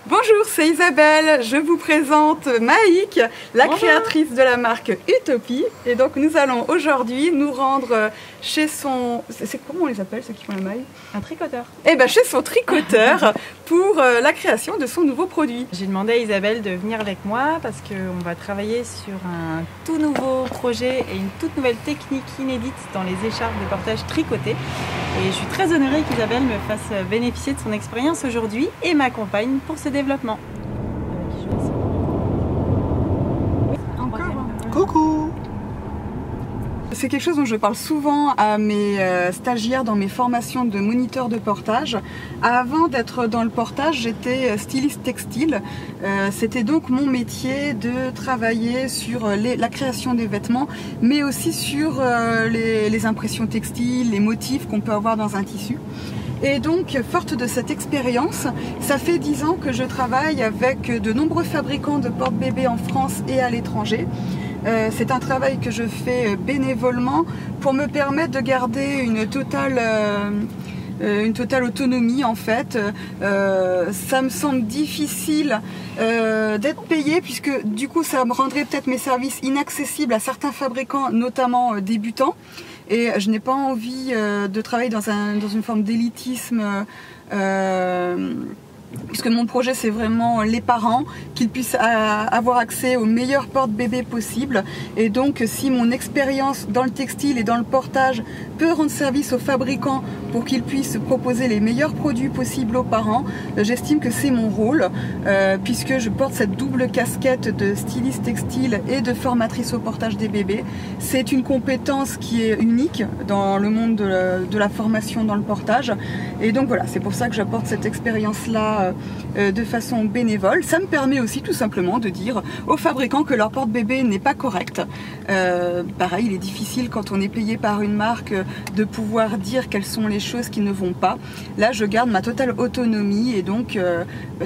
Bonjour, c'est Isabelle, je vous présente Maïk, la créatrice de la marque Utopie. Et donc nous allons aujourd'hui nous rendre chez son... C'est comment on les appelle ceux qui font la maille? Un tricoteur. Eh bien chez son tricoteur pour la création de son nouveau produit. J'ai demandé à Isabelle de venir avec moi parce qu'on va travailler sur un tout nouveau projet et une toute nouvelle technique inédite dans les écharpes de portage tricotées. Et je suis très honorée qu'Isabelle me fasse bénéficier de son expérience aujourd'hui et m'accompagne pour ce développement. Coucou! C'est quelque chose dont je parle souvent à mes stagiaires dans mes formations de moniteur de portage. Avant d'être dans le portage, j'étais styliste textile. C'était donc mon métier de travailler sur la création des vêtements, mais aussi sur les impressions textiles, les motifs qu'on peut avoir dans un tissu. Et donc, forte de cette expérience, ça fait 10 ans que je travaille avec de nombreux fabricants de porte-bébés en France et à l'étranger. C'est un travail que je fais bénévolement pour me permettre de garder une totale autonomie en fait. Ça me semble difficile d'être payée puisque du coup ça me rendrait peut-être mes services inaccessibles à certains fabricants, notamment débutants. Et je n'ai pas envie de travailler dans une forme d'élitisme, puisque mon projet c'est vraiment les parents, qu'ils puissent avoir accès aux meilleurs porte-bébés possibles. Et donc si mon expérience dans le textile et dans le portage peut rendre service aux fabricants pour qu'ils puissent proposer les meilleurs produits possibles aux parents, j'estime que c'est mon rôle, puisque je porte cette double casquette de styliste textile et de formatrice au portage des bébés. C'est une compétence qui est unique dans le monde de la formation dans le portage. Et donc voilà, c'est pour ça que j'apporte cette expérience-là de façon bénévole. Ça me permet aussi tout simplement de dire aux fabricants que leur porte-bébé n'est pas correct. Pareil, il est difficile quand on est payé par une marque de pouvoir dire quelles sont les choses qui ne vont pas. Là, je garde ma totale autonomie et donc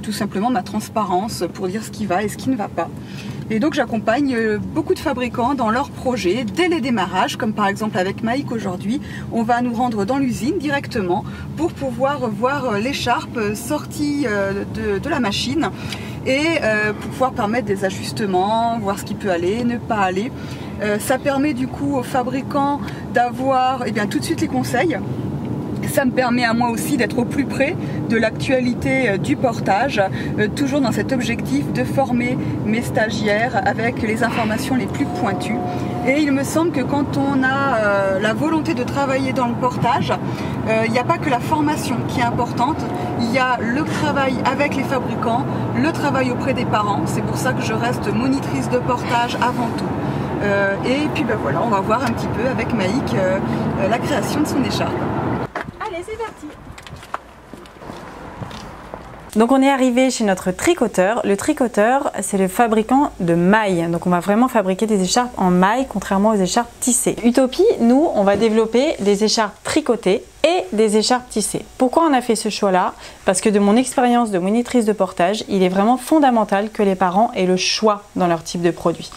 tout simplement ma transparence pour dire ce qui va et ce qui ne va pas. Et donc j'accompagne beaucoup de fabricants dans leurs projets dès les démarrages, comme par exemple avec Maïk aujourd'hui. On va nous rendre dans l'usine directement pour pouvoir voir l'écharpe sortie de la machine et pour pouvoir permettre des ajustements, voir ce qui peut aller, ne pas aller. Ça permet du coup aux fabricants d'avoir tout de suite les conseils. Ça me permet à moi aussi d'être au plus près de l'actualité du portage, toujours dans cet objectif de former mes stagiaires avec les informations les plus pointues. Et il me semble que quand on a la volonté de travailler dans le portage, il n'y a pas que la formation qui est importante, il y a le travail avec les fabricants, le travail auprès des parents. C'est pour ça que je reste monitrice de portage avant tout. Et puis voilà, on va voir un petit peu avec Maïk la création de son écharpe. Allez, c'est parti! Donc on est arrivé chez notre tricoteur. Le tricoteur, c'est le fabricant de mailles. Donc on va vraiment fabriquer des écharpes en mailles, contrairement aux écharpes tissées. Utopie, nous, on va développer des écharpes tricotées et des écharpes tissées. Pourquoi on a fait ce choix-là? Parce que de mon expérience de monitrice de portage, il est vraiment fondamental que les parents aient le choix dans leur type de produit.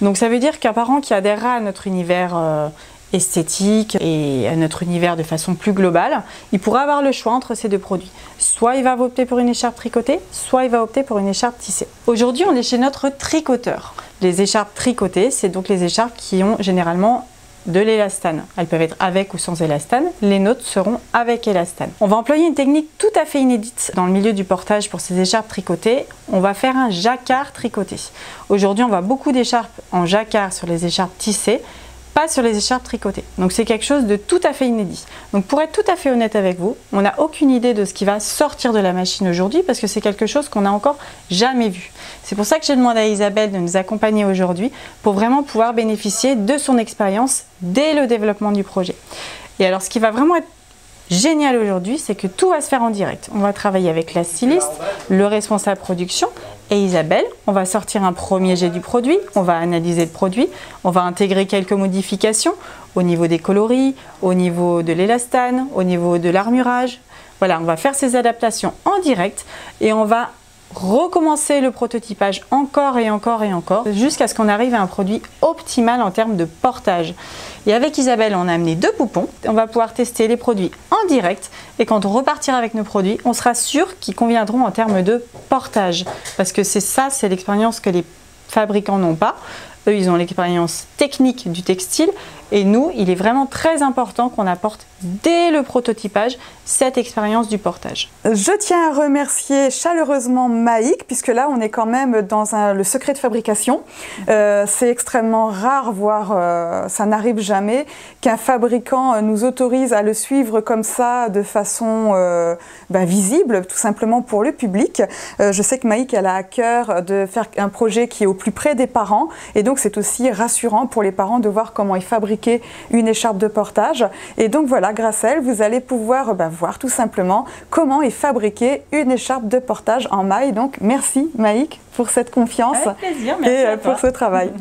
Donc ça veut dire qu'un parent qui adhérera à notre univers esthétique et à notre univers de façon plus globale, il pourra avoir le choix entre ces deux produits. Soit il va opter pour une écharpe tricotée, soit il va opter pour une écharpe tissée. Aujourd'hui, on est chez notre tricoteur. Les écharpes tricotées, c'est donc les écharpes qui ont généralement de l'élastane. Elles peuvent être avec ou sans élastane. Les nôtres seront avec élastane. On va employer une technique tout à fait inédite dans le milieu du portage pour ces écharpes tricotées. On va faire un jacquard tricoté. Aujourd'hui, on voit beaucoup d'écharpes en jacquard sur les écharpes tissées, pas sur les écharpes tricotées. Donc c'est quelque chose de tout à fait inédit. Donc pour être tout à fait honnête avec vous, on n'a aucune idée de ce qui va sortir de la machine aujourd'hui parce que c'est quelque chose qu'on n'a encore jamais vu. C'est pour ça que j'ai demandé à Isabelle de nous accompagner aujourd'hui pour vraiment pouvoir bénéficier de son expérience dès le développement du projet. Et alors ce qui va vraiment être génial aujourd'hui, c'est que tout va se faire en direct. On va travailler avec la styliste, le responsable production et Isabelle. On va sortir un premier jet du produit, on va analyser le produit, on va intégrer quelques modifications au niveau des coloris, au niveau de l'élastane, au niveau de l'armurage. Voilà, on va faire ces adaptations en direct et on va recommencer le prototypage encore et encore et encore jusqu'à ce qu'on arrive à un produit optimal en termes de portage. Et avec Isabelle, on a amené 2 poupons. On va pouvoir tester les produits en direct et quand on repartira avec nos produits, on sera sûr qu'ils conviendront en termes de portage. Parce que c'est l'expérience que les fabricants n'ont pas. Eux, ils ont l'expérience technique du textile et nous, il est vraiment très important qu'on apporte dès le prototypage cette expérience du portage. Je tiens à remercier chaleureusement Maïk, puisque là on est quand même dans le secret de fabrication. C'est extrêmement rare, voire ça n'arrive jamais, qu'un fabricant nous autorise à le suivre comme ça de façon visible, tout simplement pour le public. Je sais que Maïk, elle a à cœur de faire un projet qui est au plus près des parents, et donc c'est aussi rassurant pour les parents de voir comment est fabriquée une écharpe de portage. Et donc voilà, grâce à elle, vous allez pouvoir voir tout simplement comment est fabriquée une écharpe de portage en maille. Donc merci Maïk pour cette confiance. Avec plaisir, merci et à toi. pour ce travail.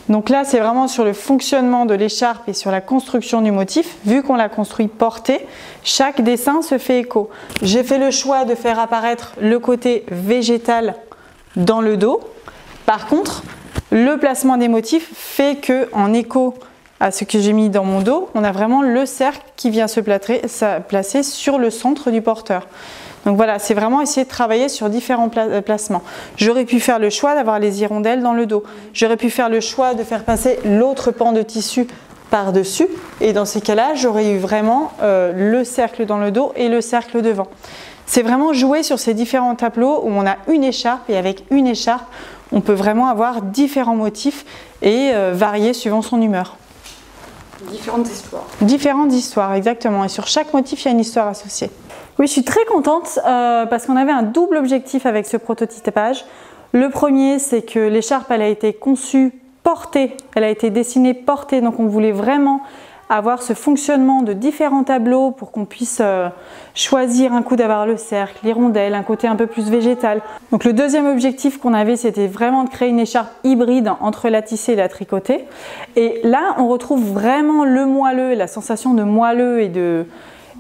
Donc là, c'est vraiment sur le fonctionnement de l'écharpe et sur la construction du motif. Vu qu'on l'a construit porté, chaque dessin se fait écho. J'ai fait le choix de faire apparaître le côté végétal dans le dos. Par contre, le placement des motifs fait que, en écho à ce que j'ai mis dans mon dos, on a vraiment le cercle qui vient se placer sur le centre du porteur. Donc voilà, c'est vraiment essayer de travailler sur différents placements. J'aurais pu faire le choix d'avoir les hirondelles dans le dos. J'aurais pu faire le choix de faire passer l'autre pan de tissu par-dessus. Et dans ces cas-là, j'aurais eu vraiment le cercle dans le dos et le cercle devant. C'est vraiment jouer sur ces différents tableaux où on a une écharpe et avec une écharpe, on peut vraiment avoir différents motifs et varier suivant son humeur. Différentes histoires. Différentes histoires, exactement. Et sur chaque motif, il y a une histoire associée. Oui, je suis très contente parce qu'on avait un double objectif avec ce prototypage. Le premier, c'est que l'écharpe, elle a été conçue portée, elle a été dessinée portée, donc on voulait vraiment avoir ce fonctionnement de différents tableaux pour qu'on puisse choisir un coup d'avoir le cercle, les rondelles, un côté un peu plus végétal. Donc le deuxième objectif qu'on avait, c'était vraiment de créer une écharpe hybride entre la tissée et la tricotée. Et là, on retrouve vraiment le moelleux, la sensation de moelleux et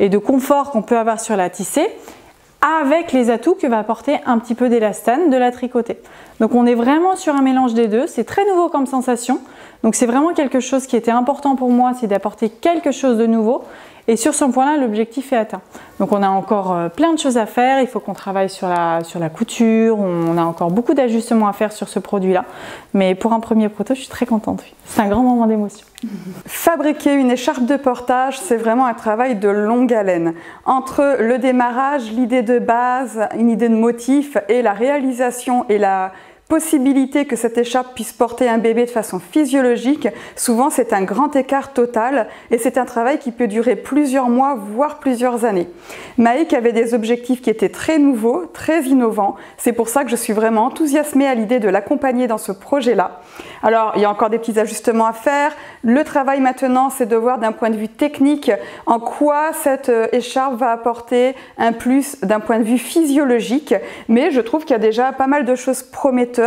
de confort qu'on peut avoir sur la tissée, avec les atouts que va apporter un petit peu d'élastane de la tricotée. Donc on est vraiment sur un mélange des deux, c'est très nouveau comme sensation, donc c'est vraiment quelque chose qui était important pour moi, c'est d'apporter quelque chose de nouveau, et sur ce point-là, l'objectif est atteint. Donc on a encore plein de choses à faire, il faut qu'on travaille sur la couture, on a encore beaucoup d'ajustements à faire sur ce produit-là, mais pour un premier proto, je suis très contente, oui. C'est un grand moment d'émotion. Fabriquer une écharpe de portage, c'est vraiment un travail de longue haleine. Entre le démarrage, l'idée de base, une idée de motif et la réalisation et la possibilité que cette écharpe puisse porter un bébé de façon physiologique, souvent c'est un grand écart total et c'est un travail qui peut durer plusieurs mois, voire plusieurs années. Maïk avait des objectifs qui étaient très nouveaux, très innovants. C'est pour ça que je suis vraiment enthousiasmée à l'idée de l'accompagner dans ce projet-là. Alors, il y a encore des petits ajustements à faire. Le travail maintenant, c'est de voir d'un point de vue technique en quoi cette écharpe va apporter un plus d'un point de vue physiologique. Mais je trouve qu'il y a déjà pas mal de choses prometteuses.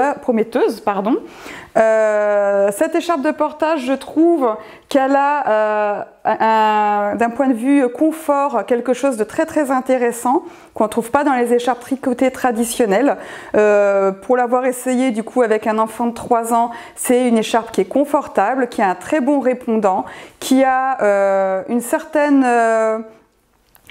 Cette écharpe de portage, je trouve qu'elle a d'un point de vue confort quelque chose de très très intéressant qu'on ne trouve pas dans les écharpes tricotées traditionnelles. Pour l'avoir essayé du coup avec un enfant de 3 ans, c'est une écharpe qui est confortable, qui a un très bon répondant, qui a une certaine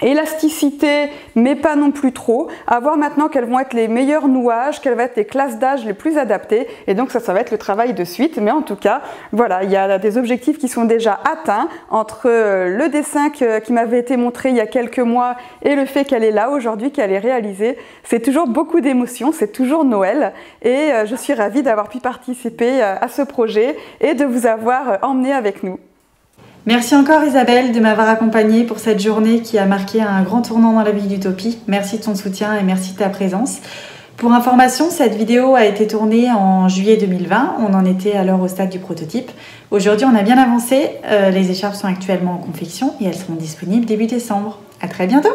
élasticité, mais pas non plus trop. À voir maintenant quels vont être les meilleurs nouages, quelles vont être les classes d'âge les plus adaptées. Et donc ça va être le travail de suite. Mais en tout cas, voilà, il y a des objectifs qui sont déjà atteints entre le dessin qui m'avait été montré il y a quelques mois et le fait qu'elle est là aujourd'hui, qu'elle est réalisée. C'est toujours beaucoup d'émotions, c'est toujours Noël. Et je suis ravie d'avoir pu participer à ce projet et de vous avoir emmené avec nous. Merci encore Isabelle de m'avoir accompagnée pour cette journée qui a marqué un grand tournant dans la vie d'Utopie. Merci de ton soutien et merci de ta présence. Pour information, cette vidéo a été tournée en juillet 2020. On en était alors au stade du prototype. Aujourd'hui, on a bien avancé. Les écharpes sont actuellement en confection et elles seront disponibles début décembre. À très bientôt!